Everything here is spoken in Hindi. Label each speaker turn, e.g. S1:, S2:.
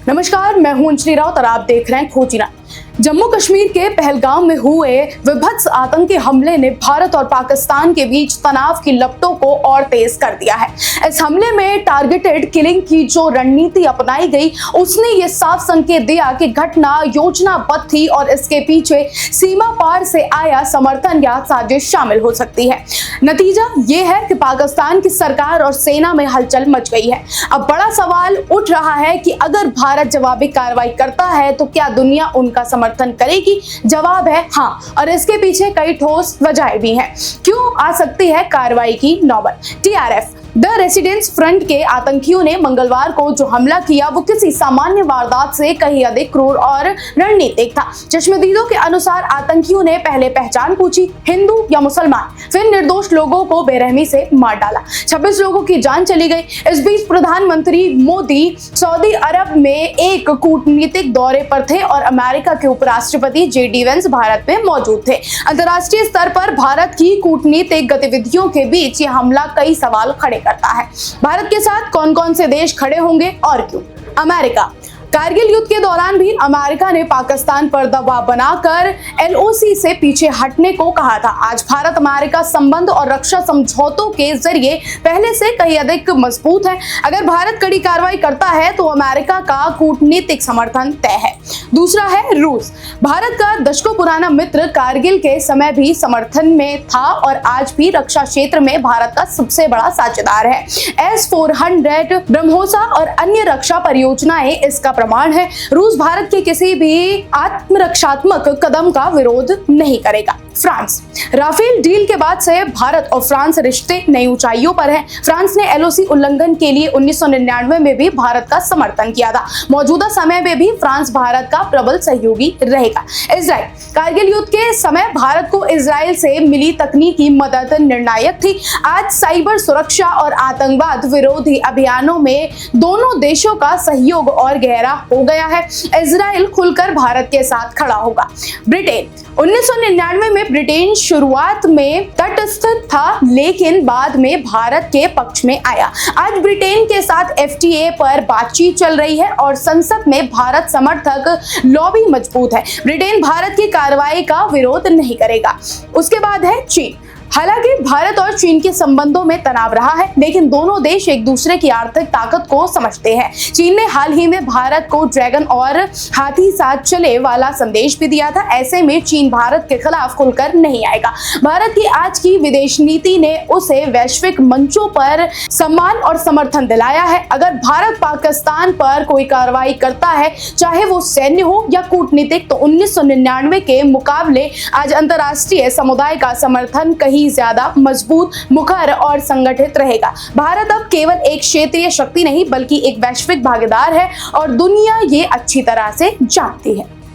S1: नमस्कार, मैं हूं अंजलि राउत और आप देख रहे हैं खोजना। जम्मू कश्मीर के पहलगाम में हुए विभत्स आतंकी हमले ने भारत और पाकिस्तान के बीच तनाव की लपटों को और तेज कर दिया है। इस हमले में टारगेटेड किलिंग की जो रणनीति अपनाई गई, उसने ये साफ संकेत दिया कि घटना योजनाबद्ध थी और इसके पीछे सीमा पार से आया समर्थन या साजिश शामिल हो सकती है। नतीजा ये है कि पाकिस्तान की सरकार और सेना में हलचल मच गई है। अब बड़ा सवाल उठ रहा है कि अगर भारत जवाबी कार्रवाई करता है तो क्या दुनिया उनका समर्थन करेगी? जवाब है हाँ, और इसके पीछे कई ठोस वजहें भी हैं। क्यों आ सकती है कार्रवाई की नौबत? टीआरएफ द रेसिडेंस फ्रंट के आतंकियों ने मंगलवार को जो हमला किया वो किसी सामान्य वारदात से कहीं अधिक क्रूर और रणनीतिक था। चश्मदीदों के अनुसार आतंकियों ने पहले पहचान पूछी, हिंदू या मुसलमान, फिर निर्दोष लोगों को बेरहमी से मार डाला। 26 लोगों की जान चली गई। इस बीच प्रधानमंत्री मोदी सऊदी अरब में एक कूटनीतिक दौरे पर थे और अमेरिका के उपराष्ट्रपति जेडी वेंस भारत में मौजूद थे। अंतर्राष्ट्रीय स्तर पर भारत की कूटनीतिक गतिविधियों के बीच यह हमला कई सवाल खड़े करता है। भारत के साथ कौन कौन से देश खड़े होंगे और क्यों? अमेरिका। कारगिल युद्ध के दौरान भी अमेरिका ने पाकिस्तान पर दबाव बनाकर एलओसी से पीछे हटने को कहा था। आज भारत अमेरिका संबंध और रक्षा समझौतों के जरिए पहले से कहीं अधिक मजबूत है। अगर भारत कड़ी कार्रवाई करता है तो अमेरिका का कूटनीतिक समर्थन तय है। दूसरा है रूस। भारत का दशकों पुराना मित्र कारगिल के समय भी समर्थन में था और आज भी रक्षा क्षेत्र में भारत का सबसे बड़ा साझेदार है। S-400 ब्रह्मोसा और अन्य रक्षा परियोजनाएं इसका प्रमाण है। रूस भारत के किसी भी आत्मरक्षात्मक कदम का विरोध नहीं करेगा। फ्रांस। राफेल डील के बाद से भारत और फ्रांस रिश्ते नई ऊंचाइयों पर हैं। फ्रांस ने एलओसी उल्लंघन के लिए 1999 में भी भारत का समर्थन किया था। मौजूदा समय में भी फ्रांस भारत का प्रबल सहयोगी रहेगा। इजराइल। कारगिल युद्ध के समय भारत को इजराइल से मिली तकनीकी मदद निर्णायक थी। आज साइबर सुरक्षा और आतंकवाद विरोधी अभियानों में दोनों देशों का सहयोग और गहरा हो गया है। इजराइल खुलकर भारत के साथ खड़ा होगा। ब्रिटेन। 1999 में ब्रिटेन शुरुआत में तटस्थ था लेकिन बाद में भारत के पक्ष में आया। आज ब्रिटेन के साथ एफटीए पर बातचीत चल रही है और संसद में भारत समर्थक लॉबी मजबूत है। ब्रिटेन भारत की कार्रवाई का विरोध नहीं करेगा। उसके बाद है चीन। हालांकि भारत और चीन के संबंधों में तनाव रहा है, लेकिन दोनों देश एक दूसरे की आर्थिक ताकत को समझते हैं। चीन ने हाल ही में भारत को ड्रैगन और हाथी साथ चले वाला संदेश भी दिया था। ऐसे में चीन भारत के खिलाफ खुलकर नहीं आएगा। भारत की आज की विदेश नीति ने उसे वैश्विक मंचों पर सम्मान और समर्थन दिलाया है। अगर भारत पाकिस्तान पर कोई कार्रवाई करता है, चाहे वो सैन्य हो या कूटनीतिक, तो 1999 के मुकाबले आज अंतर्राष्ट्रीय समुदाय का समर्थन कहीं ज्यादा मजबूत, मुखर और संगठित रहेगा। भारत अब केवल एक क्षेत्रीय शक्ति नहीं बल्कि एक वैश्विक भागीदार है और दुनिया ये अच्छी तरह से जानती है।